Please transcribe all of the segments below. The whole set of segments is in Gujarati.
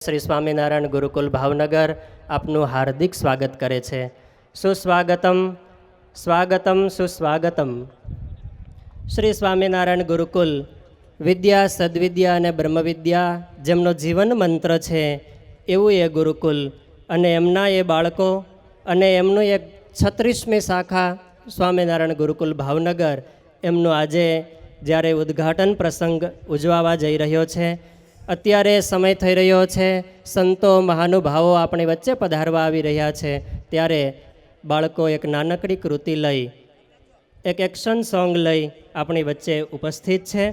શ્રી સ્વામિનારાયણ ગુરુકુલ ભાવનગર આપનું હાર્દિક સ્વાગત કરે છે. સુસ્વાગતમ, સ્વાગતમ, સુસ્વાગતમ. શ્રી સ્વામિનારાયણ ગુરુકુલ વિદ્યા, સદ્વિદ્યા અને બ્રહ્મવિદ્યા જેમનો જીવન મંત્ર છે એવું એ ગુરુકુલ અને એમના એ બાળકો અને એમનું એક 36મી શાખા સ્વામિનારાયણ ગુરુકુલ ભાવનગર એમનું આજે જ્યારે ઉદ્ઘાટન પ્રસંગ ઉજવવા જઈ રહ્યો છે. અત્યારે સમય થઈ રહ્યો છે, સંતો મહાનુભાવો આપણી વચ્ચે પધારવા આવી રહ્યા છે, ત્યારે બાળકો એક નાનકડી કૃતિ લઈ, એક એક્શન સોંગ લઈ આપણી વચ્ચે ઉપસ્થિત છે.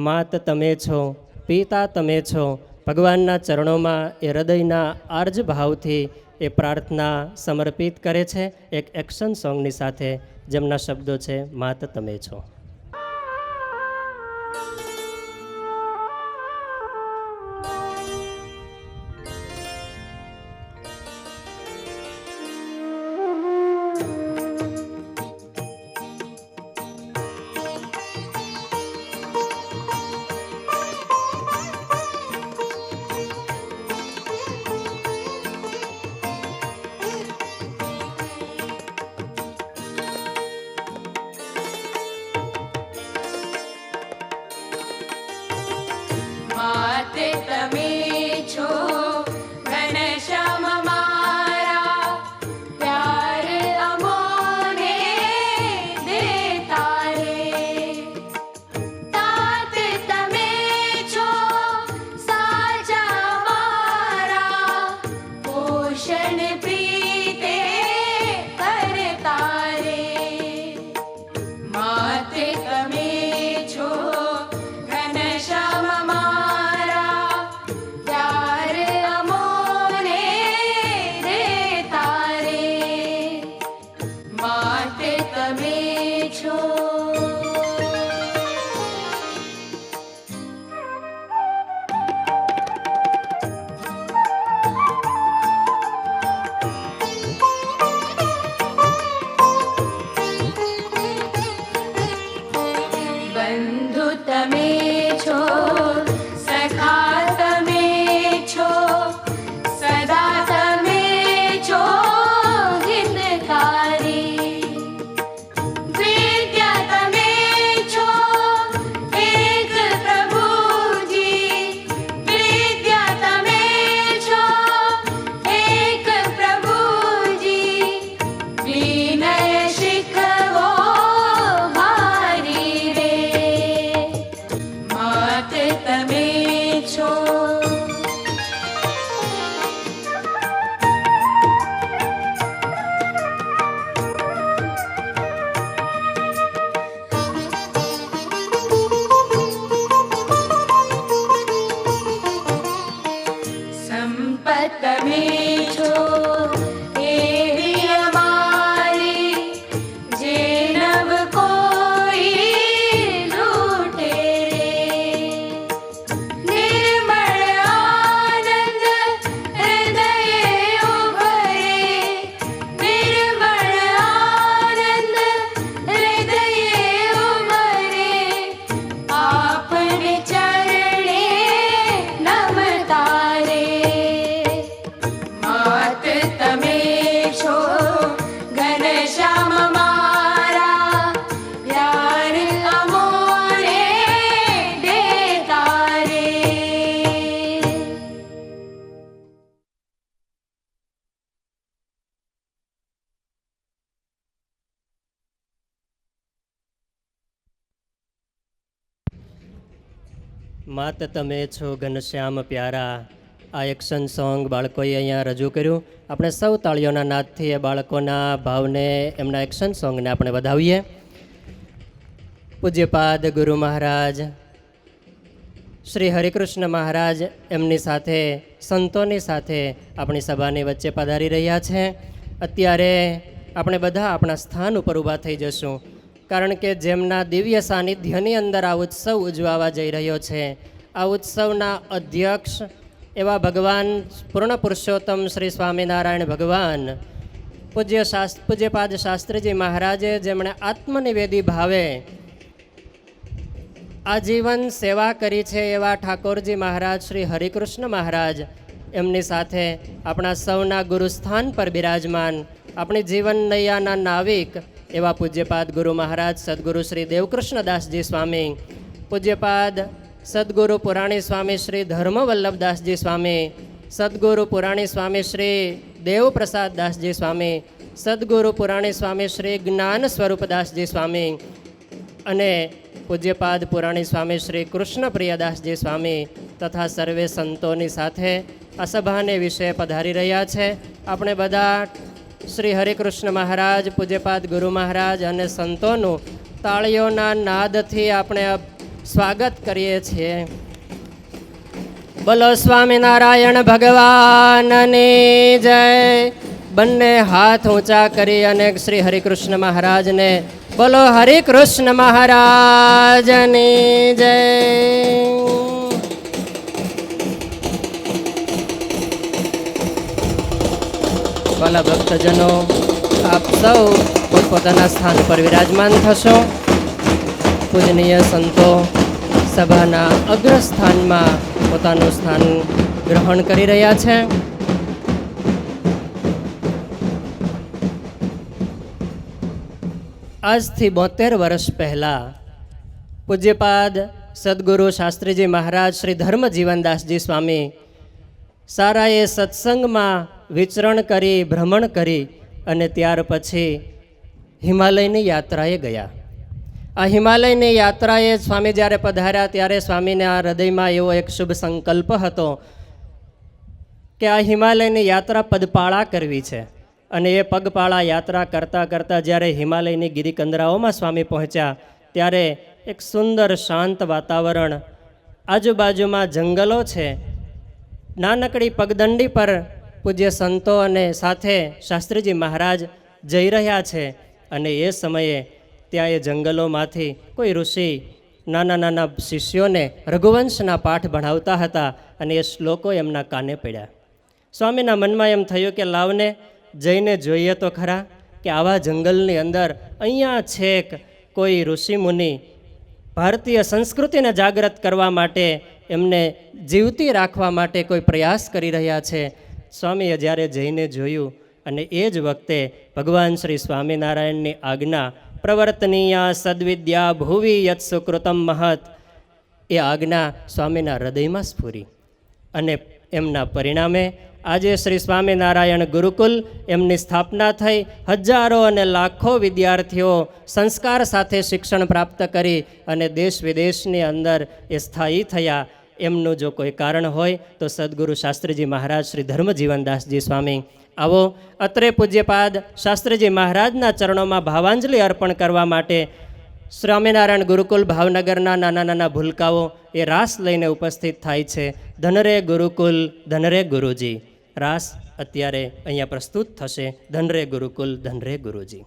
માત તમે છો, પિતા તમે છો, ભગવાનના ચરણોમાં એ હૃદયના આર્જ ભાવથી એ પ્રાર્થના સમર્પિત કરે છે એક એક્શન સોંગની સાથે, જેમના શબ્દો છે માત તમે છો. માત તમે છો ઘનશ્યામ પ્યારા, આ એક્શન સોંગ બાળકોએ અહીંયા રજૂ કર્યું. આપણે સૌ તાળીઓના નાદથી એ બાળકોના ભાવને, એમના એક્શન સોંગને આપણે વધાવીએ. પૂજ્યપાદ ગુરુ મહારાજ શ્રી હરિકૃષ્ણ મહારાજ એમની સાથે, સંતોની સાથે આપણી સભાની વચ્ચે પધારી રહ્યા છે. અત્યારે આપણે બધા આપણા સ્થાન ઉપર ઊભા થઈ જશું, કારણ કે જેમના દિવ્ય સાનિધ્યની અંદર આ ઉત્સવ ઉજવવા જઈ રહ્યો છે, આ ઉત્સવના અધ્યક્ષ એવા ભગવાન પૂર્ણ પુરુષોત્તમ શ્રી સ્વામિનારાયણ ભગવાન, પૂજ્યપાદ શાસ્ત્રીજી મહારાજે જેમણે આત્મનિવેદી ભાવે આજીવન સેવા કરી છે એવા ઠાકોરજી મહારાજ શ્રી હરિકૃષ્ણ મહારાજ એમની સાથે આપણા સૌના ગુરુસ્થાન પર બિરાજમાન આપણી જીવન નૈયાના નાવિક એવા પૂજ્યપાદ ગુરુ મહારાજ સદગુરુ શ્રી દેવકૃષ્ણદાસજી સ્વામી, પૂજ્યપાદ સદગુરુ પુરાણી સ્વામી શ્રી ધર્મવલ્લભદાસજી સ્વામી, સદગુરુ પુરાણી સ્વામી શ્રી દેવપ્રસાદ દાસજી સ્વામી, સદગુરુ પુરાણી સ્વામી શ્રી જ્ઞાન સ્વરૂપદાસજી સ્વામી અને પૂજ્યપાદ પુરાણી સ્વામી શ્રી કૃષ્ણપ્રિયદાસજી સ્વામી તથા સર્વે સંતોની સાથે આ સભાને વિશે પધારી રહ્યા છે. આપણે બધા શ્રી હરિકૃષ્ણ મહારાજ, પૂજ્યપાદ ગુરુ મહારાજ અને સંતોનું તાળીઓના નાદથી આપણે સ્વાગત કરીએ છીએ. બોલો સ્વામિનારાયણ ભગવાનની જય. બંને હાથ ઊંચા કરી અને શ્રી હરિકૃષ્ણ મહારાજને બોલો હરિકૃષ્ણ મહારાજની જય. વાલા ભક્તજનો, આપ સૌ પોતપોતાના સ્થાન પર વિરાજમાન થશો. પૂજનીય સંતો સભાના અગ્રસ્થાનમાં પોતાનું સ્થાન ગ્રહણ કરી રહ્યા છે. આજથી 72 વર્ષ પહેલાં પૂજ્યપાદ સદગુરુ શાસ્ત્રીજી મહારાજ શ્રી ધર્મજીવનદાસજી સ્વામી સારાએ સત્સંગમાં વિચરણ કરી, ભ્રમણ કરી અને ત્યાર પછી હિમાલયની યાત્રાએ ગયા. આ હિમાલયની યાત્રાએ સ્વામી જ્યારે પધાર્યા ત્યારે સ્વામીને આ હૃદયમાં એવો એક શુભ સંકલ્પ હતો કે આ હિમાલયની યાત્રા પગપાળા કરવી છે. અને એ પગપાળા યાત્રા કરતાં કરતાં જ્યારે હિમાલયની ગિરિકંદરાઓમાં સ્વામી પહોંચ્યા ત્યારે એક સુંદર શાંત વાતાવરણ, આજુબાજુમાં જંગલો છે. નાનકડી પગદંડી પર પૂજ્ય સંતો અને સાથે શાસ્ત્રીજી મહારાજ જઈ રહ્યા છે. અને એ સમયે ત્યાં એ જંગલોમાંથી કોઈ ઋષિ નાના નાના શિષ્યોને રઘુવંશના પાઠ ભણાવતા હતા અને એ શ્લોકો એમના કાને પડ્યા. સ્વામીના મનમાં એમ થયું કે લાવને જઈને જોઈએ તો ખરા કે આવા જંગલની અંદર અહીંયા છેક કોઈ ઋષિમુનિ ભારતીય સંસ્કૃતિને જાગૃત કરવા માટે, એમને જીવતી રાખવા માટે કોઈ પ્રયાસ કરી રહ્યા છે. સ્વામીએ જ્યારે જઈને જોયું અને એ જ વખતે ભગવાન શ્રી સ્વામિનારાયણની આજ્ઞા પ્રવર્તનીયા સદ્વિદ્યા ભુવિ યત સુકૃતમ મહત, એ આજ્ઞા સ્વામીના હૃદયમાં સ્ફુરી અને એમના પરિણામે આજે શ્રી સ્વામિનારાયણ ગુરુકુલ એમની સ્થાપના થઈ. હજારો અને લાખો વિદ્યાર્થીઓ સંસ્કાર સાથે શિક્ષણ પ્રાપ્ત કરી અને દેશ વિદેશની અંદર એ સ્થાયી થયા. એમનું જો કોઈ કારણ હોય તો સદગુરુ શાસ્ત્રીજી મહારાજ શ્રી ધર્મજીવનદાસજી સ્વામી. આવો અત્રે પૂજ્યપાદ શાસ્ત્રીજી મહારાજના ચરણોમાં ભાવાંજલિ અર્પણ કરવા માટે સ્વામિનારાયણ ગુરુકુલ ભાવનગરના નાના નાના ભૂલકાઓ એ રાસ લઈને ઉપસ્થિત થાય છે. ધનરે ગુરુકુલ ધનરે ગુરુજી. રાસ અત્યારે અહીંયા પ્રસ્તુત થશે. ધનરે ગુરુકુલ ધનરે ગુરુજી.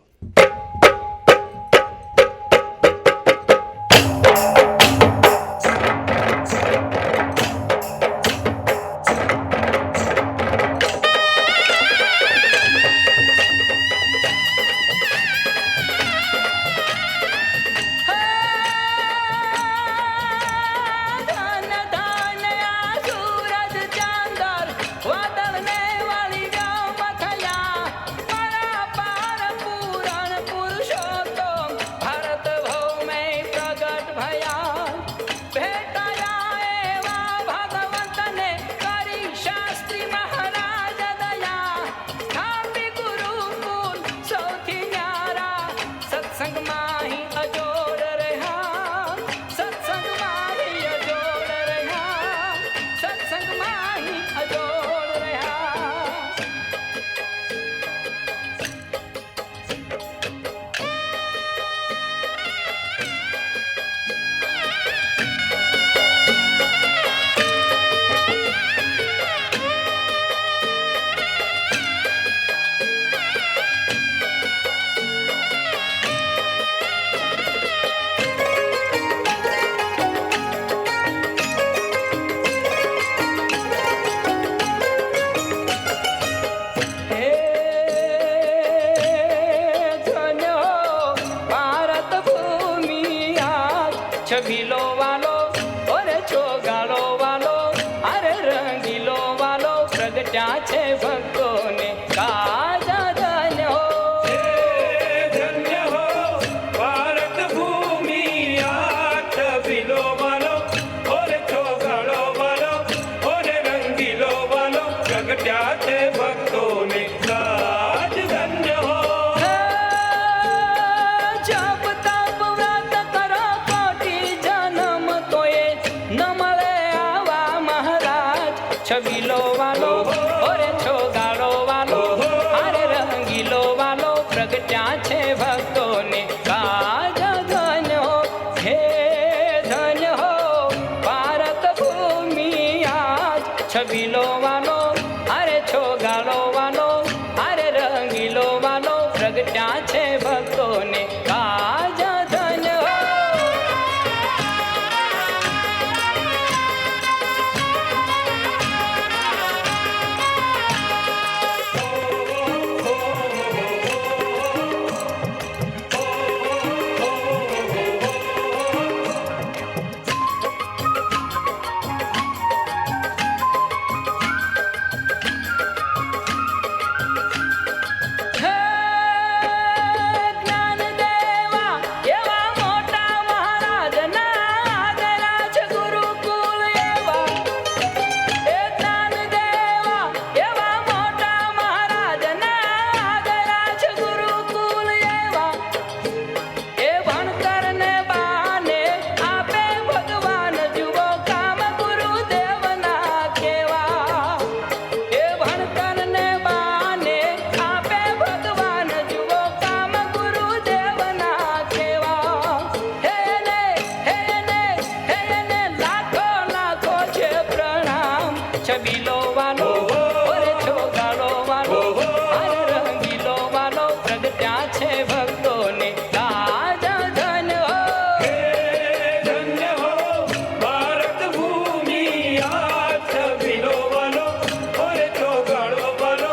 છબીલો વાલો ઓરે ચોગાળો વાલો અરે રંગીલો વાલો પ્રગટ્યા છે ભક્તોને કાજા ધન્ય હો. ધન્ય હો ભારત ભૂમિ આઠ વિલો વાલો ઓરે ચોગાડો વાલો ઓરે રંગીલો વાલો પ્રગટ્યા છે ભક્તોને કાજ ધન્ય હો. જપ તપ વ્રત કરો કોટી જન્મ તોય ન મળે આવા મહારાજ. છબીલો વાલો ઓરે છોગાડો વાલો અરે રંગીલો વાલો પ્રગટ્યા છે ભક્તોને કાજ ધન્ય હો. હે ધન્ય હો ભારત ભૂમિ આજ. છબીલો વાલો અરે છોગાડો વાલો અરે રંગીલો વાલો પ્રગટ્યા છે ભક્તોને કાજ ધન્ય હો. હે જ્ઞાન દેવા એવા મોટા મહારાજના આદરાજ ગુરુકુળ એવા. એ જ્ઞાન દેવા એવા મોટા મહારાજના આદરાજ ગુરુકુળ એવા. એ ભણતરને બાને આપે ભગવાન જુઓ કામ ગુરુદેવના કેવા. એ ભણતરને બાને આપે ભગવાન જુઓ કામ ગુરુદેવના કેવા. હે ને લાખો લાખો છે પ્રણામ. છબીલો વાલો ઓરે છોગાડો વાલો અરે રંગીલો વાલો પ્રગટ્યા છે ભક્તોને કાજ ધન્ય હો. ધન્ય હો ભારત ભૂમિ આઠ વિલો વાલો ઓરે ચોગાડો વાલો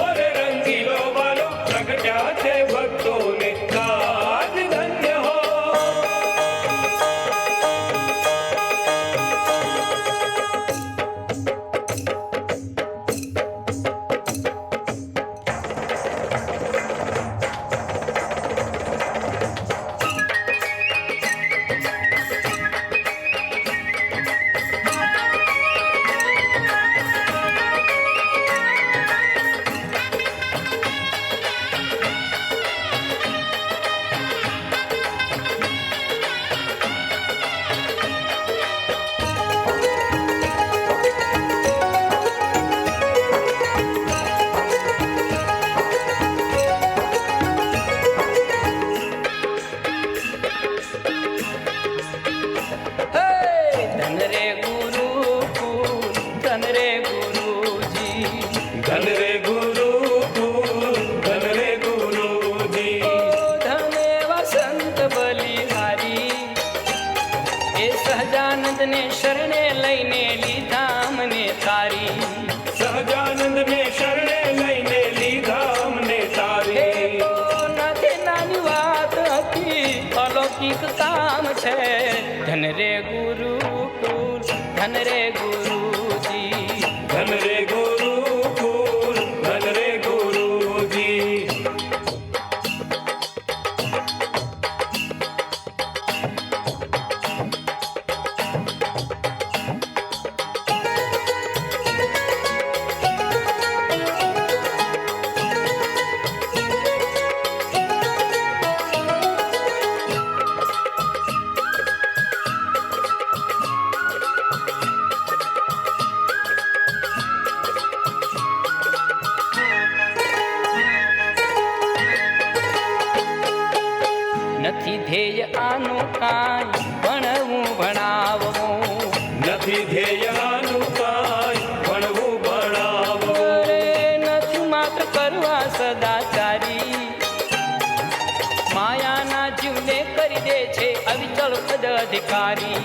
ઓરે રંગીલો વાલો પ્રગટ્યા છે ભક્તોને કાજ ધન્ય હો. ધન રે ગુરુકુળ ધન રે ગુરુજી. ધન રે ગુરુકુળ ધન રે ગુરુજી. ધન એવા સંત બલિહારી. એ સહજાનંદને શરણે લઈને લીધા મને તારી. સહજાનંદને શરણે લઈને લીધા અમને એ તારી. તો નથી નાની વાત હતી અલૌકિક કામ છે. ધન રે ગુરુકુળ ધન રે ગુરુજી. ધન રે ગુરુકુળ ધન રે ગુરુજી. નથી ધ્યેય આનું કાંઈ ભણવું ભણાવવું. નથી ધ્યેયનું કાંઈ ભણવું ભણાવવું. અરે નથી માત્ર કરવા સદાચારી. માયાના જીવને કરી દે છે અવિચળ પદ અધિકારી.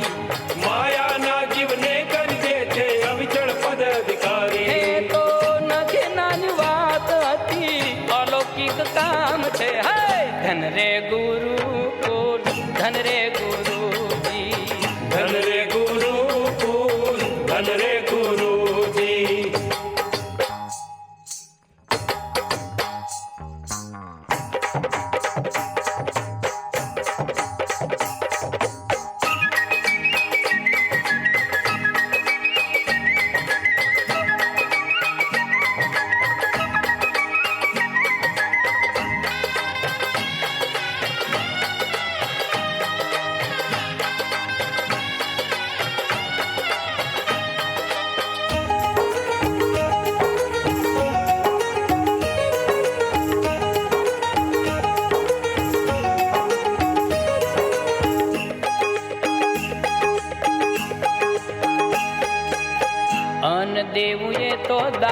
માયાના જીવને કરી દે છે અવિચળ પદ હે અધિકારી. તો નથી નાની વાત હતી અલૌકિક કામ છે. હે ધન રે ગુરુકુળ ધન રે ગુરુજી. ધન રે ગુરુકુળ ધન રે ગુરુજી.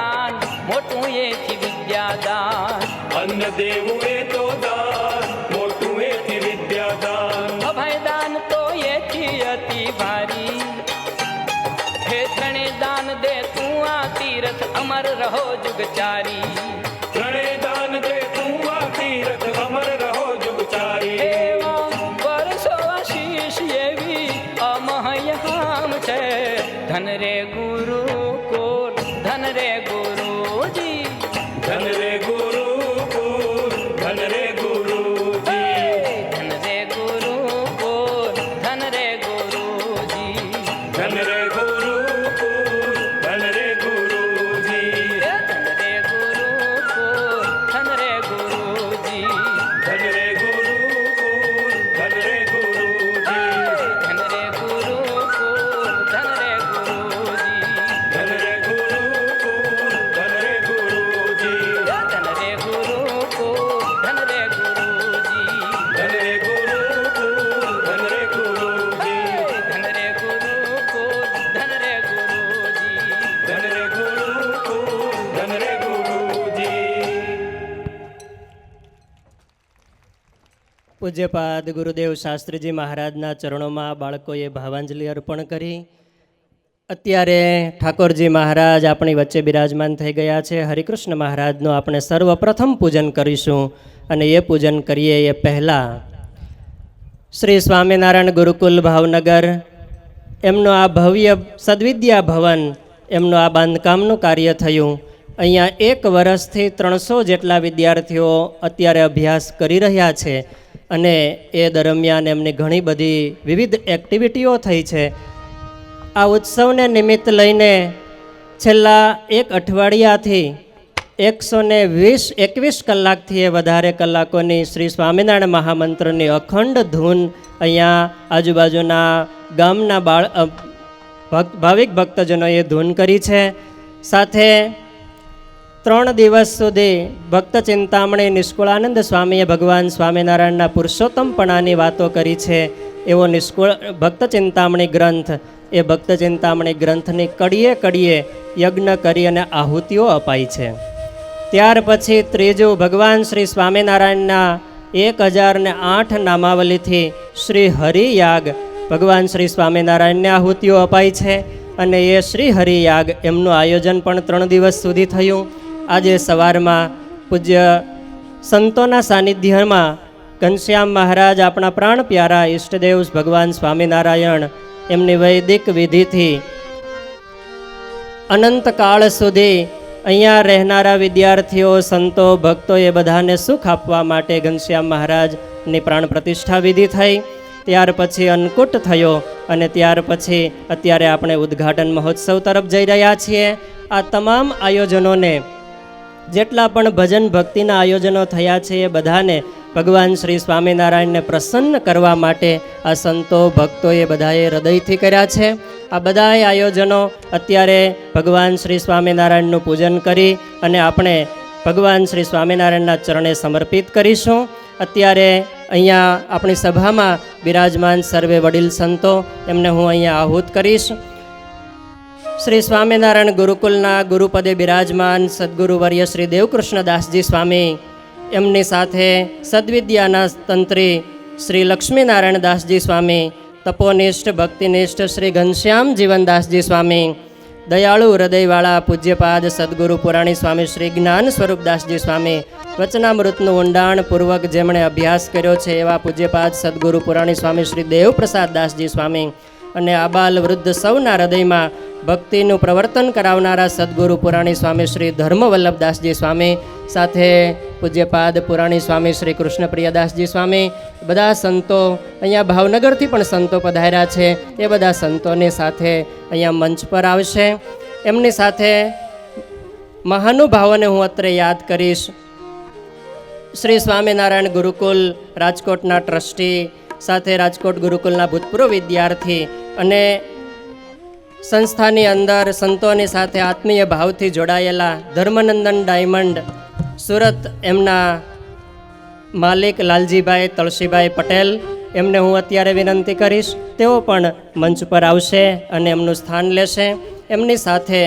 દાન, મોટું એથી વિદ્યાદાન. અન્ન દેવું એ તો દાન, મોટું એથી વિદ્યાદાન. અભયદાન તો એથી અતિ ભારી. હે ત્રણે દાન દે તું આ તીરથ, અમર રહો જુગચારી. ત્રણેય દાન દે તું આ તીરથ, અમર રહો જુગચારી. એવા વર્ષો આશીષ એવી અમહયામ છે. ધન રે ગુરુકુળ, ધન રે ગુરુજી. ધન રે ગુરુકુળ, ધન રે ગુરુજી. ધન રે ગુરુકુળ, ધન રે ગુરુજી. ધન રે ગુરુકુળ, ધન રે ગુરુજી. ધન રે ગુરુકુળ, ધન રે ગુરુજી. ધન રે ગુરુકુળ, ધન રે ગુરુજી. ધન રે ગુરુકુળ, ધન રે ગુરુજી. ધન રે ગુરુકુળ, ધન રે ગુરુજી. ધન રે ગુરુકુળ, ધન રે ગુરુજી. ધન રે ગુરુકુળ, ધન રે ગુરુજી. ધન રે ગુરુકુળ, ધન રે ગુરુજી. ધન રે ગુરુકુળ, ધન રે ગુરુજી. પૂજ્યપાદ ગુરુદેવ શાસ્ત્રીજી મહારાજના ચરણોમાં બાળકોએ ભાવાંજલિ અર્પણ કરી. અત્યારે ઠાકોરજી મહારાજ આપણી વચ્ચે બિરાજમાન થઈ ગયા છે. હરિકૃષ્ણ મહારાજનું આપણે સર્વપ્રથમ પૂજન કરીશું. અને એ પૂજન કરીએ એ પહેલાં શ્રી સ્વામિનારાયણ ગુરુકુલ ભાવનગર એમનું આ ભવ્ય સદવિદ્યા ભવન, એમનું આ બાંધકામનું કાર્ય થયું. અહીંયા 1 વર્ષથી 300 જેટલા વિદ્યાર્થીઓ અત્યારે અભ્યાસ કરી રહ્યા છે. અને એ દરમિયાન એમની ઘણી બધી વિવિધ એક્ટિવિટીઓ થઈ છે. આ ઉત્સવને નિમિત્ત લઈને છેલ્લા 1 અઠવાડિયાથી 121 કલાકથી વધારે કલાકોની શ્રી સ્વામિનારાયણ મહામંત્રની અખંડ ધૂન અહીંયા આજુબાજુના ગામના ભાવિક ભક્તજનોએ ધૂન કરી છે. સાથે 3 દિવસ સુધી ભક્ત ચિંતામણી નિષ્કુળાનંદ સ્વામીએ ભગવાન સ્વામિનારાયણના પુરુષોત્તમપણાની વાતો કરી છે. એવો ભક્ત ચિંતામણી ગ્રંથ, એ ભક્ત ચિંતામણી ગ્રંથની કડીએ કડીએ યજ્ઞ કરી અને આહુતિઓ અપાઈ છે. ત્યાર પછી ત્રીજું ભગવાન શ્રી સ્વામિનારાયણના 1008 નામાવલીથી શ્રી હરિયાગ ભગવાન શ્રી સ્વામિનારાયણને આહુતિઓ અપાઈ છે. અને એ શ્રી હરિયાગ એમનું આયોજન પણ 3 દિવસ સુધી થયું. આજે સવારમાં પૂજ્ય સંતોના સાનિધ્યમાં ઘનશ્યામ મહારાજ આપણા પ્રાણ પ્યારા ઈષ્ટદેવ ભગવાન સ્વામિનારાયણ એમની વૈદિક વિધિથી અનંતકાળ સુધી અહીંયા રહેનારા વિદ્યાર્થીઓ, સંતો, ભક્તો એ બધાને સુખ આપવા માટે ઘનશ્યામ મહારાજની પ્રાણ પ્રતિષ્ઠા વિધિ થઈ. ત્યાર પછી અન્નકૂટ થયો અને ત્યાર પછી અત્યારે આપણે ઉદ્ઘાટન મહોત્સવ તરફ જઈ રહ્યા છીએ. આ તમામ આયોજનોને, જેટલા પણ ભજન ભક્તિના આયોજનો થયા છે, એ બધાને ભગવાન શ્રી સ્વામિનારાયણને પ્રસન્ન કરવા માટે આ સંતો, ભક્તોએ બધાએ હૃદયથી કર્યા છે. આ બધાએ આયોજનો અત્યારે ભગવાન શ્રી સ્વામિનારાયણનું પૂજન કરી અને આપણે ભગવાન શ્રી સ્વામિનારાયણના ચરણે સમર્પિત કરીશું. અત્યારે અહીંયા આપણી સભામાં બિરાજમાન સર્વે વડીલ સંતો, એમને હું અહીંયા આહુત કરીશ. શ્રી સ્વામિનારાયણ ગુરુકુલના ગુરુપદે બિરાજમાન સદગુરુવર્ય શ્રી દેવકૃષ્ણદાસજી સ્વામી, એમની સાથે સદવિદ્યાના તંત્રી શ્રી લક્ષ્મીનારાયણ દાસજી સ્વામી, તપોનિષ્ઠ ભક્તિનિષ્ઠ શ્રી ઘનશ્યામ જીવનદાસજી સ્વામી, દયાળુ હૃદયવાળા પૂજ્યપાદ સદગુરુ પુરાણી સ્વામી શ્રી જ્ઞાન સ્વરૂપદાસજી સ્વામી, વચનામૃતનું ઊંડાણપૂર્વક જેમણે અભ્યાસ કર્યો છે એવા પૂજ્યપાદ સદગુરુ પુરાણી સ્વામી શ્રી દેવપ્રસાદ દાસજી સ્વામી, અને આબાલ વૃદ્ધ સૌના હૃદયમાં ભક્તિનું પ્રવર્તન કરાવનારા સદગુરુ પુરાણી સ્વામી શ્રી ધર્મવલ્લભદાસજી સ્વામી, સાથે પૂજ્યપાદ પુરાણી સ્વામી શ્રી કૃષ્ણપ્રિયદાસજી સ્વામી, બધા સંતો અહીંયા ભાવનગરથી પણ સંતો પધાર્યા છે. એ બધા સંતોની સાથે અહીંયા મંચ પર આવશે. એમની સાથે મહાનુભાવોને હું અત્રે યાદ કરીશ. શ્રી સ્વામિનારાયણ ગુરુકુલ રાજકોટના ટ્રસ્ટી, સાથે રાજકોટ ગુરુકુલના ભૂતપૂર્વ વિદ્યાર્થી અને સંસ્થાની અંદર સંતોની સાથે આત્મીય ભાવથી જોડાયેલા ધર્મનંદન ડાયમંડ સુરત, એમના માલિક લાલજીભાઈ તળસીભાઈ પટેલ, એમને હું અત્યારે વિનંતી કરીશ તેઓ પણ મંચ પર આવશે અને એમનું સ્થાન લેશે. એમની સાથે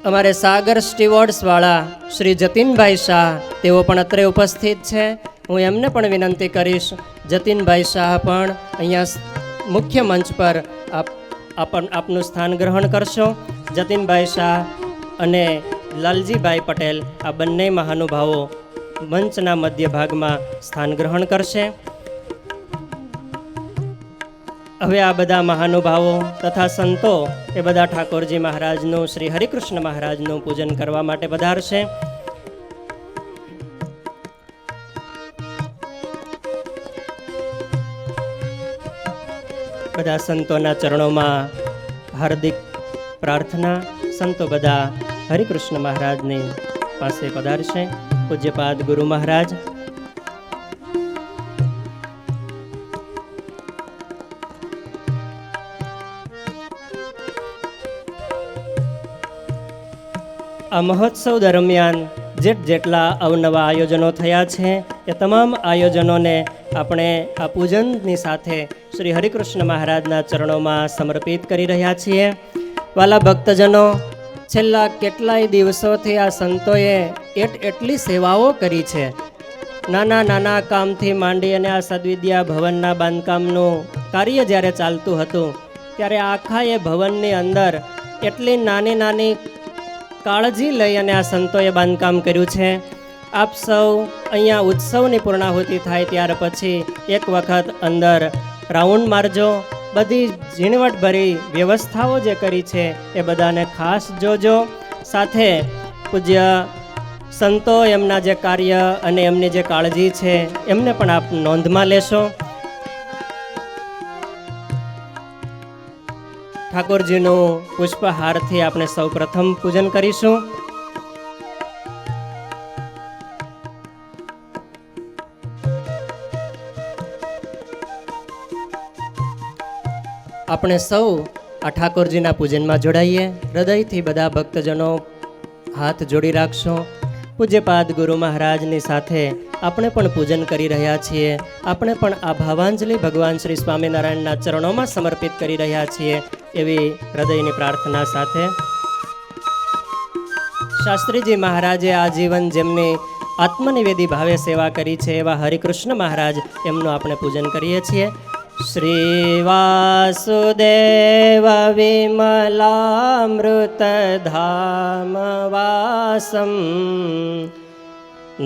અમારે સાગર સ્ટીવર્ડ્સવાળા શ્રી જતીનભાઈ શાહ તેઓ પણ અત્રે ઉપસ્થિત છે. હું એમને પણ વિનંતી કરીશ, જતીનભાઈ શાહ પણ અહીંયા મુખ્ય મંચ પર આપનું સ્થાન ગ્રહણ કરશો. જતીનભાઈ શાહ અને લાલજીભાઈ પટેલ આ બંને મહાનુભાવો મંચના મધ્ય ભાગમાં સ્થાન ગ્રહણ કરશે. હવે આ બધા મહાનુભાવો તથા સંતો એ બધા ઠાકોરજી મહારાજનું, શ્રી હરિકૃષ્ણ મહારાજનું પૂજન કરવા માટે પધારશે. બધા સંતોના ચરણોમાં હાર્દિક પ્રાર્થના. સંતો બધા હરિકૃષ્ણ મહારાજની પાસે પધારશે. પૂજ્યપાદ ગુરુ મહારાજ, આ મહોત્સવ દરમિયાન જેટલા અવનવા આયોજનો થયા છે એ તમામ આયોજનોને આપણે આ પૂજનની સાથે શ્રી હરિકૃષ્ણ મહારાજના ચરણોમાં સમર્પિત કરી રહ્યા છીએ. વાલા ભક્તજનો, છેલ્લા કેટલાય દિવસોથી આ સંતોએ એટલી સેવાઓ કરી છે. નાના નાના કામથી માંડી અને આ સદવિદ્યા ભવનના બાંધકામનું કાર્ય જ્યારે ચાલતું હતું ત્યારે આખા એ ભવનની અંદર એટલી નાની નાની કાળજી લઈ અને આ સંતોએ બાંધકામ કર્યું છે. આપ સૌ અહીંયા ઉત્સવની પૂર્ણાહુતિ થાય ત્યાર પછી એક વખત અંદર રાઉન્ડ મારજો. બધી ઝીણવટભરી વ્યવસ્થાઓ જે કરી છે એ બધાને ખાસ જોજો. સાથે પૂજ્ય સંતો એમના જે કાર્ય અને એમની જે કાળજી છે એમને પણ આપ નોંધમાં લેશો. ઠાકોરજીનું પુષ્પહારથી આપણે સૌ પ્રથમ પૂજન કરીશું. આપણે સૌ આ ઠાકોરજીના પૂજનમાં જોડાઈએ. હૃદયથી બધા ભક્તજનો હાથ જોડી રાખશો. પૂજ્યપાદ ગુરુ મહારાજની સાથે આપણે પણ પૂજન કરી રહ્યા છીએ. આપણે પણ આ ભાવાંજલિ ભગવાન શ્રી સ્વામિનારાયણના ચરણોમાં સમર્પિત કરી રહ્યા છીએ એવી હૃદયની પ્રાર્થના સાથે શાસ્ત્રીજી મહારાજે આજીવન જેમની આત્મનિવેદી ભાવે સેવા કરી છે એવા હરિકૃષ્ણ મહારાજ એમનું આપણે પૂજન કરીએ છીએ. શ્રી વાસુદેવ વિમલામૃત ધામ વાસમ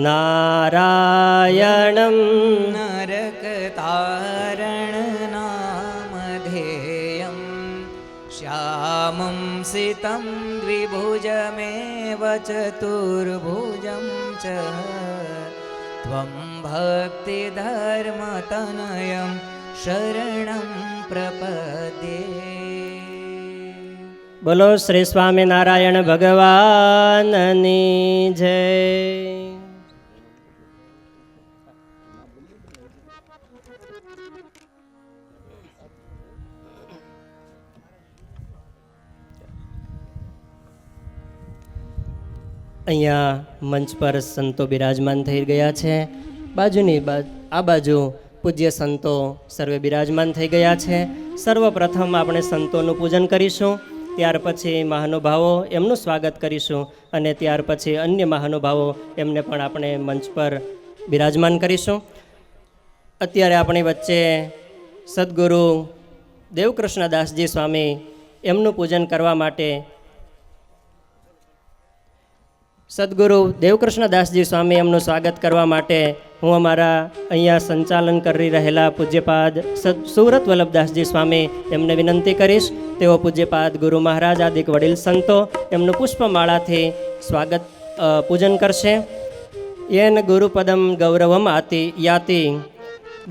નારાયણમ નરકતારણનામધેયં શ્યામં સિतं દ્વિભુજમેવ ચતુર્ભુજં ચ ત્વં ભક્તિધર્મતનયં શરણં પ્રપદ્યે. બોલો શ્રી સ્વામિનારાયણ ભગવાનની જય. અહીંયા મંચ પર સંતો બિરાજમાન થઈ ગયા છે. આ બાજુ પૂજ્ય સંતો સર્વે બિરાજમાન થઈ ગયા છે. સર્વપ્રથમ આપણે સંતોનું પૂજન કરીશું, ત્યાર પછી મહાનુભાવો એમનું સ્વાગત કરીશું અને ત્યાર પછી અન્ય મહાનુભાવો એમને પણ આપણે મંચ પર બિરાજમાન કરીશું. અત્યારે આપણી વચ્ચે સદગુરુ દેવકૃષ્ણદાસજી સ્વામી એમનું પૂજન કરવા માટે સદગુરુ દેવકૃષ્ણદાસજી સ્વામી એમનું સ્વાગત કરવા માટે હું અમારા અહીંયા સંચાલન કરી રહેલા પૂજ્યપાદ સુરત વલ્લભદાસજી સ્વામી એમને વિનંતી કરીશ. તેઓ પૂજ્યપાદ ગુરુ મહારાજ આદિક વડીલ સંતો એમનું પુષ્પમાળાથી સ્વાગત પૂજન કરશે. યેન ગુરુપદમ ગૌરવમ યાતિ.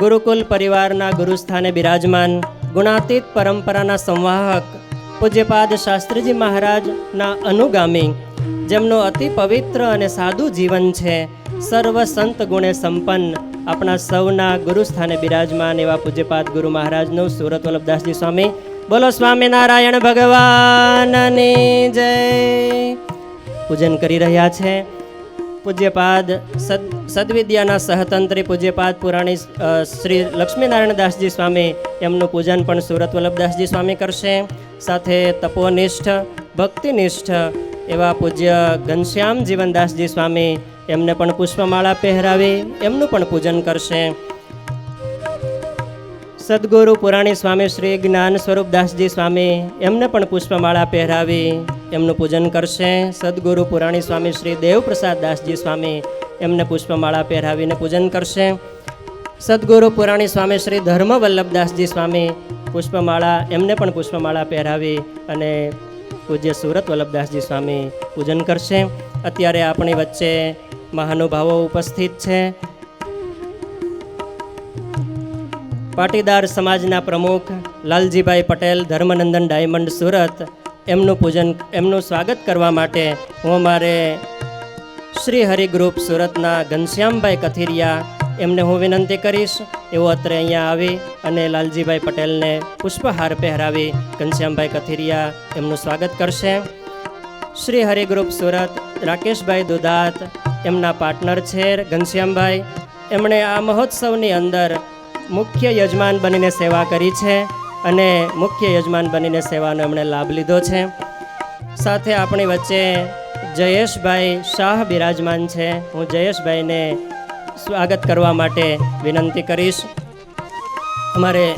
ગુરુકુલ પરિવારના ગુરુસ્થાને બિરાજમાન ગુણાતીત પરંપરાના સંવાહક પૂજ્યપાદ શાસ્ત્રીજી મહારાજના અનુગામી, જેમનું અતિ પવિત્ર અને સાદું જીવન છે, સર્વ સંત ગુણે સંપન્ન આપણા સૌના ગુરુસ્થાને બિરાજમાન એવા પૂજ્યપાદ ગુરુ મહારાજનું સુરત વલ્લભદાસજી સ્વામી. બોલો સ્વામિનારાયણ ભગવાનની જય. પૂજન કરી રહ્યા છે. પૂજ્યપાદ સદવિદ્યાના સહતંત્રી પૂજ્યપાદ પુરાણી શ્રી લક્ષ્મીનારાયણદાસજી સ્વામી એમનું પૂજન પણ સુરત વલ્લભદાસજી સ્વામી કરશે. સાથે તપોનિષ્ઠ ભક્તિનિષ્ઠ એવા પૂજ્ય ઘનશ્યામ જીવનદાસજી સ્વામી એમને પણ પુષ્પમાળા પહેરાવી એમનું પણ પૂજન કરશે. સદગુરુ પુરાણી સ્વામી શ્રી જ્ઞાન સ્વરૂપદાસજી સ્વામી એમને પણ પુષ્પમાળા પહેરાવી એમનું પૂજન કરશે. સદગુરુ પુરાણી સ્વામી શ્રી દેવપ્રસાદ દાસજી સ્વામી એમને પુષ્પમાળા પહેરાવીને પૂજન કરશે. સદગુરુ પુરાણી સ્વામી શ્રી ધર્મ વલ્લભદાસજી સ્વામી પુષ્પમાળા એમને પણ પુષ્પમાળા પહેરાવી અને પૂજ્ય સુરત વલ્લભદાસજી સ્વામી પૂજન કરશે. અત્યારે આપણી વચ્ચે મહાનુભાવો ઉપસ્થિત છે. પાટીદાર સમાજના પ્રમુખ લાલજીભાઈ પટેલ ધર્મનંદન ડાયમંડ સુરત એમનું સ્વાગત કરવા માટે હું અમારે શ્રી હરિ ગ્રુપ સુરતના ઘનશ્યામભાઈ કથિરિયા એમને હું વિનંતી કરીશ એવો અત્રે અહીંયા આવી અને લાલજીભાઈ પટેલને પુષ્પહાર પહેરાવી ઘનશ્યામભાઈ કથિરિયા એમનું સ્વાગત કરશે. શ્રી હરિ ગ્રુપ સુરત રાકેશભાઈ દુધાત એમના પાર્ટનર છે ઘનશ્યામભાઈ. એમણે આ મહોત્સવની અંદર મુખ્ય યજમાન બનીને સેવા કરી છે અને મુખ્ય યજમાન બનીને સેવાનો એમણે લાભ લીધો છે. સાથે આપણી વચ્ચે જયેશભાઈ શાહ બિરાજમાન છે. હું જયેશભાઈને સ્વાગત કરવા માટે વિનંતી કરીશ. અમારે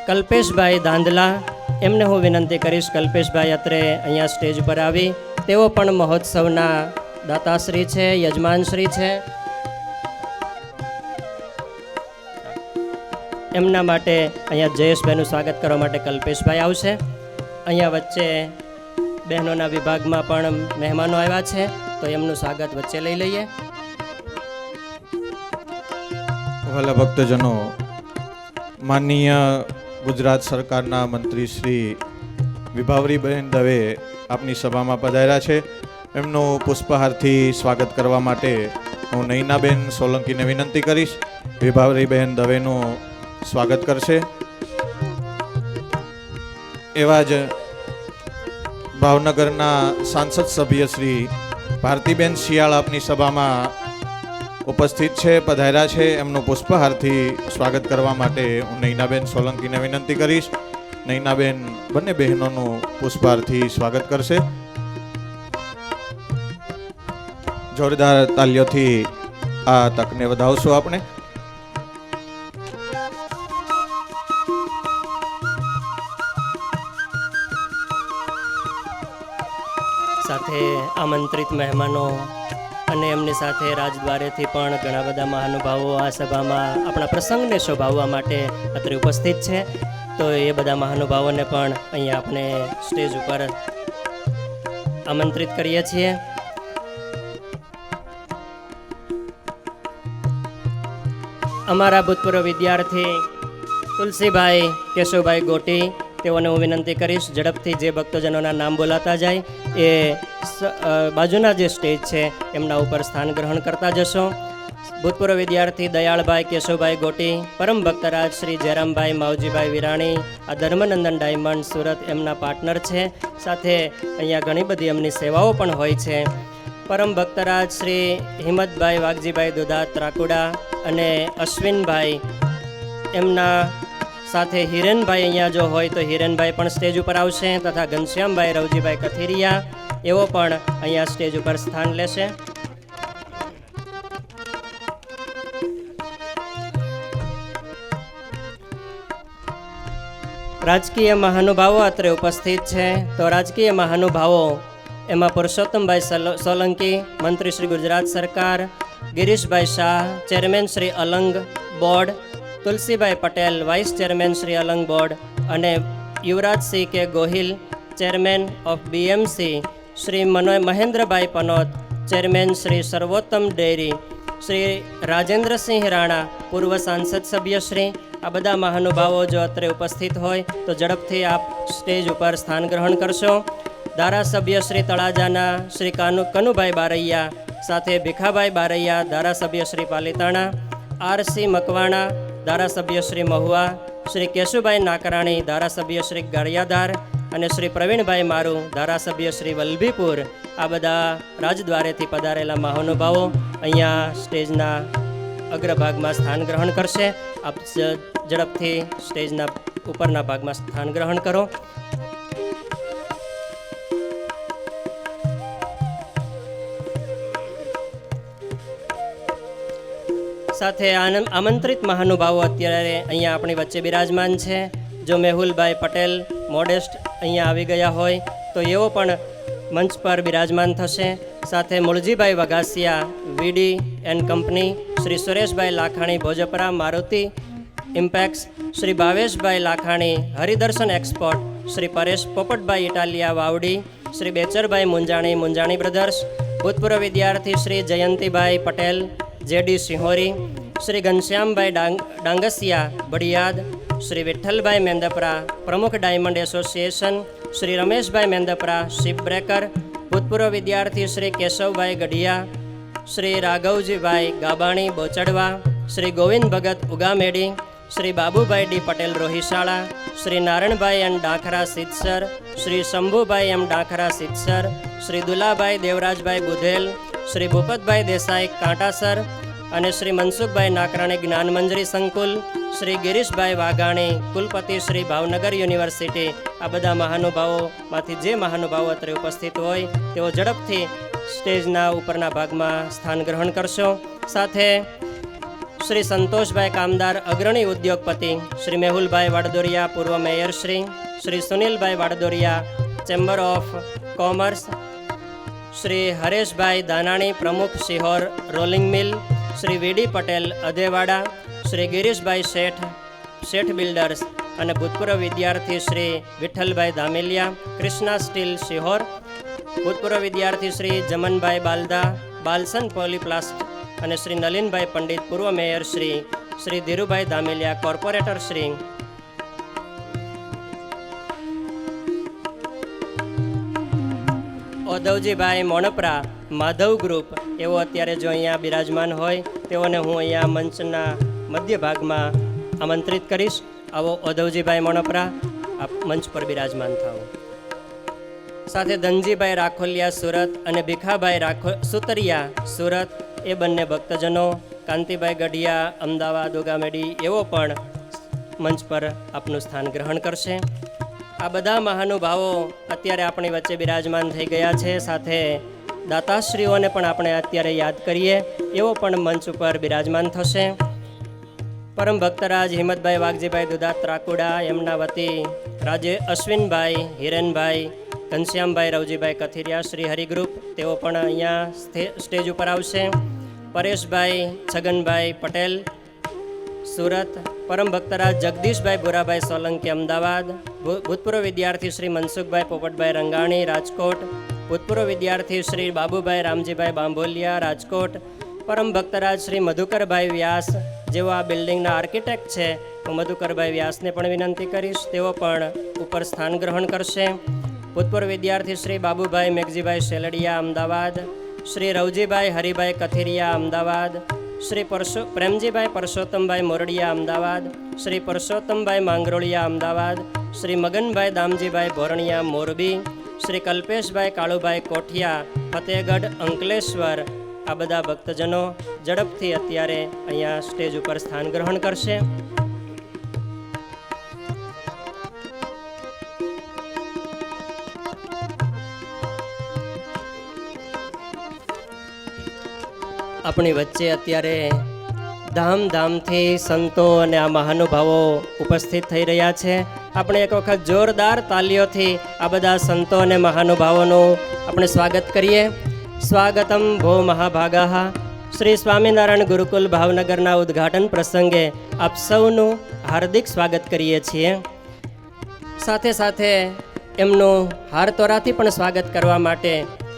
કલ્પેશભાઈ દાંદલા એમને હું વિનંતી કરીશ કલ્પેશભાઈ અત્રે અહીંયા સ્ટેજ પર આવી તેઓ પણ મહોત્સવના દાતાશ્રી છે, યજમાનશ્રી છે. એમના માટે અહીંયા જયેશભાઈનું સ્વાગત કરવા માટે કલ્પેશભાઈ આવશે. અહીંયા વચ્ચે બહેનોના વિભાગમાં પણ મહેમાનો આવ્યા છે તો એમનું સ્વાગત વચ્ચે લઈ લઈએ. વહાલા ભક્તજનો, માનનીય ગુજરાત સરકારના મંત્રી શ્રી વિભાવરીબેન દવે આપની સભામાં પધાર્યા છે. એમનું પુષ્પહારથી સ્વાગત કરવા માટે હું નૈનાબેન સોલંકીને વિનંતી કરીશ. વિભાવરીબેન દવેનું સ્વાગત કરશે. એવા જ ભાવનગરના સાંસદ સભ્ય શ્રી ભારતીબેન શિયાળ આપની સભામાં ઉપસ્થિત છે, પધાર્યા છે. એમનું પુષ્પહારથી સ્વાગત કરવા માટે હું નૈનાબેન સોલંકીને વિનંતી કરીશ. નૈનાબેન બંને બહેનોનું પુષ્પહારથી સ્વાગત કરશે. જોરદાર તાલીઓથી આ તકને વધાવશું આપણે. સાથે આમંત્રિત મહેમાનો અને એમની સાથે રાજદ્વારેથી પણ ઘણા બધા મહાનુભાવો આ સભામાં આપણા પ્રસંગને શોભાવવા માટે અત્રે ઉપસ્થિત છે. તો એ બધા મહાનુભાવોને પણ અહીંયા આપણે સ્ટેજ ઉપર આમંત્રિત કરીએ છીએ. અમારા ભૂતપૂર્વ વિદ્યાર્થી તુલસીભાઈ કેશવભાઈ ગોટી તેઓને હું વિનંતી કરીશ ઝડપથી જે ભક્તજનોના નામ બોલાતા જાય એ બાજુના જે સ્ટેજ છે એમના ઉપર સ્થાન ગ્રહણ કરતા જશો. ભૂતપૂર્વ વિદ્યાર્થી દયાળભાઈ કેશવભાઈ ગોટી, પરમ ભક્તરાજ શ્રી જયરામભાઈ માવજીભાઈ વિરાણી, આ ધર્મનંદન ડાયમંડ સુરત એમના પાર્ટનર છે. સાથે અહીંયા ઘણી બધી એમની સેવાઓ પણ હોય છે. પરમ ભક્તરાજ શ્રી હિંમતભાઈ વાઘજીભાઈ દુધાત ત્રાકુડા અને અશ્વિનભાઈ એમના સાથે હિરેનભાઈ અહીંયા જો હોય તો હિરેનભાઈ પણ સ્ટેજ ઉપર આવશે. તથા ઘનશ્યામભાઈ રવજીભાઈ કથિરિયા એવો પણ અહીંયા સ્ટેજ ઉપર સ્થાન લેશે. રાજકીય મહાનુભાવો અત્રે ઉપસ્થિત છે. તો રાજકીય મહાનુભાવો એમાં પુરુષોત્તમભાઈ સોલંકી, મંત્રી શ્રી ગુજરાત સરકાર, Girishbhai Shah, chairman Shri Alang board, Tulsibhai Patel, vice chairman Shri Alang board અને Yuvrajsinh K Gohil, chairman of BMC, Shri Mahendrabhai Panot, chairman Shri Sarvottam dairy, Shri Rajendrasinh Rana, પૂર્વ સાંસદ સભ્યશ્રી. આ બધા મહાનુભાવો જો અત્રે ઉપસ્થિત હોય તો ઝડપથી આપ સ્ટેજ ઉપર સ્થાન ગ્રહણ કરશો. ધારાસભ્ય શ્રી તળાજાના શ્રી કનુભાઈ બારૈયા, સાથે ભીખાભાઈ બારૈયા, ધારાસભ્ય શ્રી પાલિતાણા, આરસી મકવાણા, ધારાસભ્ય શ્રી મહુવા, શ્રી કેશુભાઈ નાકરાણી, ધારાસભ્ય શ્રી ગારિયાધાર અને શ્રી પ્રવીણભાઈ મારુ, ધારાસભ્ય શ્રી વલ્લભીપુર. આ બધા રાજદ્વારેથી પધારેલા મહાનુભાવો અહીંયા સ્ટેજના અગ્રભાગમાં સ્થાન ગ્રહણ કરશે. આપ ઝડપથી સ્ટેજના ઉપરના ભાગમાં સ્થાન ગ્રહણ કરો. સાથે આમંત્રિત મહાનુભાવો અત્યારે અહીંયા આપણી વચ્ચે બિરાજમાન છે. જો મેહુલભાઈ પટેલ મોડેસ્ટ અહીંયા આવી ગયા હોય તો એઓ પણ મંચ પર બિરાજમાન થશે. સાથે Muljibhai Vaghasiya VD and company, Shri Sureshbhai Lakhani Bhojpara Maruti Impex, Shri Bhaveshbhai Lakhani Haridarshan export, Shri Paresh Popatbhai Italiya Vavdi, Shri Becharbhai Munjani brothers, ભૂતપૂર્વ વિદ્યાર્થી શ્રી જયંતિભાઈ પટેલ જેડી સિંહોરી, શ્રી ઘનશ્યામભાઈ ડાંગસિયા બડિયાદ, શ્રી વિઠ્ઠલભાઈ મેંદપરા પ્રમુખ diamond association, Shri Rameshbhai Mendpara ship breaker, ભૂતપૂર્વ વિદ્યાર્થી શ્રી કેશવભાઈ ગઢિયા, શ્રી રાઘવજીભાઈ ગાબાણી બોચડવા, શ્રી ગોવિંદ ભગત ઉગામેડી, શ્રી બાબુભાઈ ડી પટેલ રોહિશાળા, શ્રી નારણભાઈ એમ ડાખરા સિદ્સર, શ્રી શંભુભાઈ એમ ડાખરા સિદ્સર, શ્રી દુલાભાઈ દેવરાજભાઈ બુધેલ, શ્રી ભૂપતભાઈ દેસાઈ કાંટાસર અને શ્રી મનસુખભાઈ નાકરાણી જ્ઞાનમંજરી સંકુલ, શ્રી ગિરીશભાઈ વાઘાણી કુલપતિ શ્રી ભાવનગર યુનિવર્સિટી. આ બધા મહાનુભાવોમાંથી જે મહાનુભાવો અત્રે ઉપસ્થિત હોય તેઓ ઝડપથી સ્ટેજના ઉપરના ભાગમાં સ્થાન ગ્રહણ કરશો. સાથે શ્રી સંતોષભાઈ કામદાર અગ્રણી ઉદ્યોગપતિ, શ્રી મેહુલભાઈ વાડદોરિયા પૂર્વ mayor Shri Sunilbhai Vadodariya chamber of commerce, Shri Hareshbhai Danani પ્રમુખ Sihor rolling mill, Shri VD Patel Adhevada, Shri Girishbhai Sheth builders અને ભૂતપૂર્વ વિદ્યાર્થી શ્રી વિઠ્ઠલભાઈ ધામેલિયા કૃષ્ણા સ્ટીલ શિહોર, ભૂતપૂર્વ વિદ્યાર્થી શ્રી જમનભાઈ બાલદા બાલસન પોલીપ્લાસ્ટ અને શ્રી નલિનભાઈ પંડિત પૂર્વ mayor Shri Dhirubhai Dhameliya corporator Shri. Odhavjibhai Monpara Madhav group એવો અત્યારે જો અહીંયા બિરાજમાન હોય તેઓને હું અહીંયા મંચના મધ્ય ભાગમાં આમંત્રિત કરીશ. આવો ઓધવજીભાઈ મોણપરા, આપ મંચ પર બિરાજમાન થાઓ. સાથે ધનજીભાઈ રાખોલિયા સુરત અને ભીખાભાઈ સુતરિયા સુરત, એ બંને ભક્તજનો, કાંતિભાઈ ગઢિયા અમદાવાદ ઉગામેડી, એવો પણ મંચ પર આપનું સ્થાન ગ્રહણ કરશે. આ બધા મહાનુભાવો અત્યારે આપણી વચ્ચે બિરાજમાન થઈ ગયા છે. સાથે દાતાશ્રીઓને પણ આપણે અત્યારે યાદ કરીએ એવો પણ મંચ ઉપર બિરાજમાન થશે. પરમ ભક્તરાજ હિંમતભાઈ વાઘજીભાઈ દુધાત ત્રાકુડા, એમના વતી અશ્વિનભાઈ હિરેનભાઈ ઘનશ્યામભાઈ રવજીભાઈ કથિરિયા શ્રી હરિગ્રુપ, તેઓ પણ અહીંયા સ્ટેજ ઉપર આવશે. પરેશભાઈ છગનભાઈ પટેલ સુરત, પરમ ભક્તરાજ જગદીશભાઈ ભુરાભાઈ સોલંકી અમદાવાદ, ભૂતપૂર્વ વિદ્યાર્થી શ્રી મનસુખભાઈ પોપટભાઈ રંગાણી રાજકોટ, ભૂતપૂર્વ વિદ્યાર્થી શ્રી બાબુભાઈ રામજીભાઈ બાંભોલિયા રાજકોટ, પરમ ભક્તરાજ શ્રી મધુકરભાઈ વ્યાસ, જેઓ આ બિલ્ડિંગના આર્કિટેક્ટ છે. હું મધુકરભાઈ વ્યાસને પણ વિનંતી કરીશ, તેઓ પણ ઉપર સ્થાન ગ્રહણ કરશે. ભૂતપૂર્વ વિદ્યાર્થી શ્રી બાબુભાઈ મેઘજીભાઈ શેલડિયા અમદાવાદ, શ્રી રવજીભાઈ હરિભાઈ કથિરિયા અમદાવાદ, શ્રી પ્રેમજીભાઈ પરસોત્તમભાઈ મોરડિયા અમદાવાદ, શ્રી પરસોત્તમભાઈ માંગરોળિયા અમદાવાદ, શ્રી મગનભાઈ દામજીભાઈ ભોરણિયા મોરબી, શ્રી કલ્પેશભાઈ કાળુભાઈ કોઠિયા ફતેહગઢ અંકલેશ્વર. આ બધા ભક્તજનો ઝડપથી અત્યારે અહીંયા સ્ટેજ ઉપર સ્થાન ગ્રહણ કરશે. આપણી વચ્ચે અત્યારે ધામધામથી સંતો અને આ મહાનુભાવો ઉપસ્થિત થઈ રહ્યા છે. આપણે એક વખત જોરદાર તાલીઓથી આ બધા સંતો અને મહાનુભાવોનું આપણે સ્વાગત કરીએ. સ્વાગતમ ભો મહાભાગાહ. શ્રી સ્વામિનારાયણ ગુરુકુલ ભાવનગરના ઉદ્ઘાટન પ્રસંગે આપ સૌનું હાર્દિક સ્વાગત કરીએ છીએ. સાથે સાથે એમનું હારતોરાથી પણ સ્વાગત કરવા માટે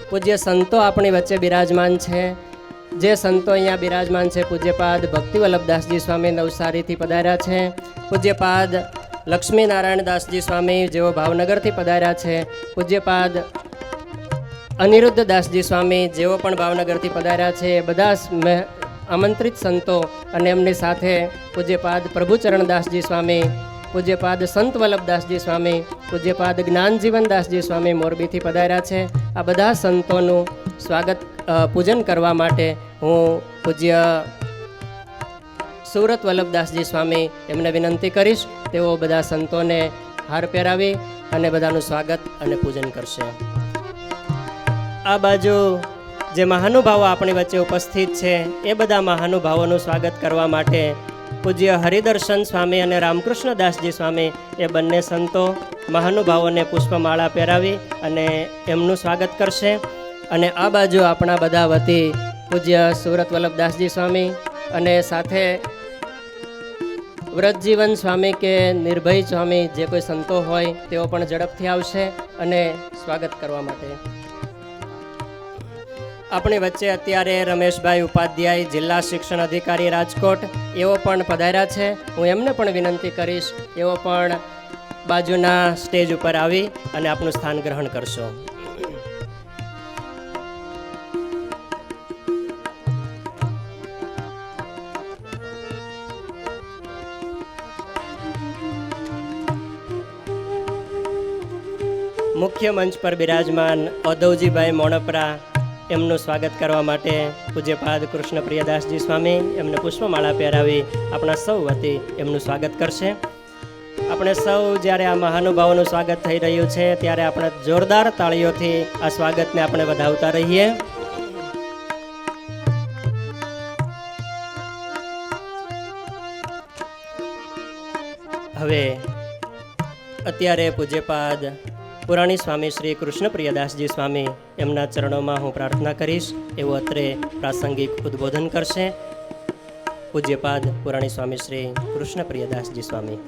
પૂજ્ય સંતો આપણી વચ્ચે બિરાજમાન છે. જે સંતો અહીંયા બિરાજમાન છે, પૂજ્યપાદ ભક્તિવલ્લભદાસજી સ્વામી નવસારીથી પધાર્યા છે, પૂજ્યપાદ લક્ષ્મીનારાયણદાસજી સ્વામી જેઓ ભાવનગરથી પધાર્યા છે, પૂજ્યપાદ અનિરુદ્ધદાસજી સ્વામી જેઓ પણ ભાવનગરથી પધાર્યા છે. બધા આમંત્રિત સંતો અને એમની સાથે પૂજ્યપાદ પ્રભુચરણદાસજી સ્વામી, પૂજ્યપાદ સંત વલ્લભદાસજી સ્વામી, પૂજ્યપાદ જ્ઞાનજીવનદાસજી સ્વામી મોરબીથી પધાર્યા છે. આ બધા સંતોનું સ્વાગત પૂજન કરવા માટે હું પૂજ્ય સુરત વલ્લભદાસજી સ્વામી એમને વિનંતી કરીશ. તેઓ બધા સંતોને હાર પહેરાવી અને બધાનું સ્વાગત અને પૂજન કરશે. આ બાજુ જે મહાનુભાવો આપણી વચ્ચે ઉપસ્થિત છે એ બધા મહાનુભાવોનું સ્વાગત કરવા માટે પૂજ્ય હરિદર્શન સ્વામી અને રામકૃષ્ણદાસજી સ્વામી એ બંને સંતો મહાનુભાવોને પુષ્પમાળા પહેરાવી અને એમનું સ્વાગત કરશે. અને આ બાજુ આપણા બધા વતી પૂજ્ય સુરત વલ્લભદાસજી સ્વામી અને સાથે વ્રતજીવન સ્વામી કે નિર્ભય સ્વામી જે કોઈ સંતો હોય તેઓ પણ ઝડપથી આવશે અને સ્વાગત કરવા માટે. આપણી વચ્ચે અત્યારે રમેશભાઈ ઉપાધ્યાય જિલ્લા શિક્ષણ અધિકારી રાજકોટ એઓ પણ પધાર્યા છે. હું એમને પણ વિનંતી કરીશ એઓ પણ બાજુના સ્ટેજ ઉપર આવી અને આપનું સ્થાન ગ્રહણ કરશો. મુખ્ય મંચ પર બિરાજમાન ઔધવજીભાઈ મોણપરા એમનું સ્વાગત કરવા માટે પૂજ્યપાદ કૃષ્ણપ્રિયદાસજી સ્વામી એમને પુષ્પમાળા પહેરાવી આપણા સૌ વતી એમનું સ્વાગત કરશે. આપણે સૌ જ્યારે આ મહાનુભાવોનું સ્વાગત થઈ રહ્યું છે ત્યારે આપણે જોરદાર તાળીઓથી આ સ્વાગતને આપણે વધાવતા રહીએ. હવે અત્યારે પૂજ્યપાદ પુરાણી સ્વામી શ્રી કૃષ્ણપ્રિયદાસજી સ્વામી એમના ચરણોમાં હું પ્રાર્થના કરીશ. એવું અત્રે પ્રાસંગિક ઉદ્બોધન કરશે પૂજ્યપાદ પુરાણી સ્વામી શ્રી કૃષ્ણપ્રિયદાસજી સ્વામી.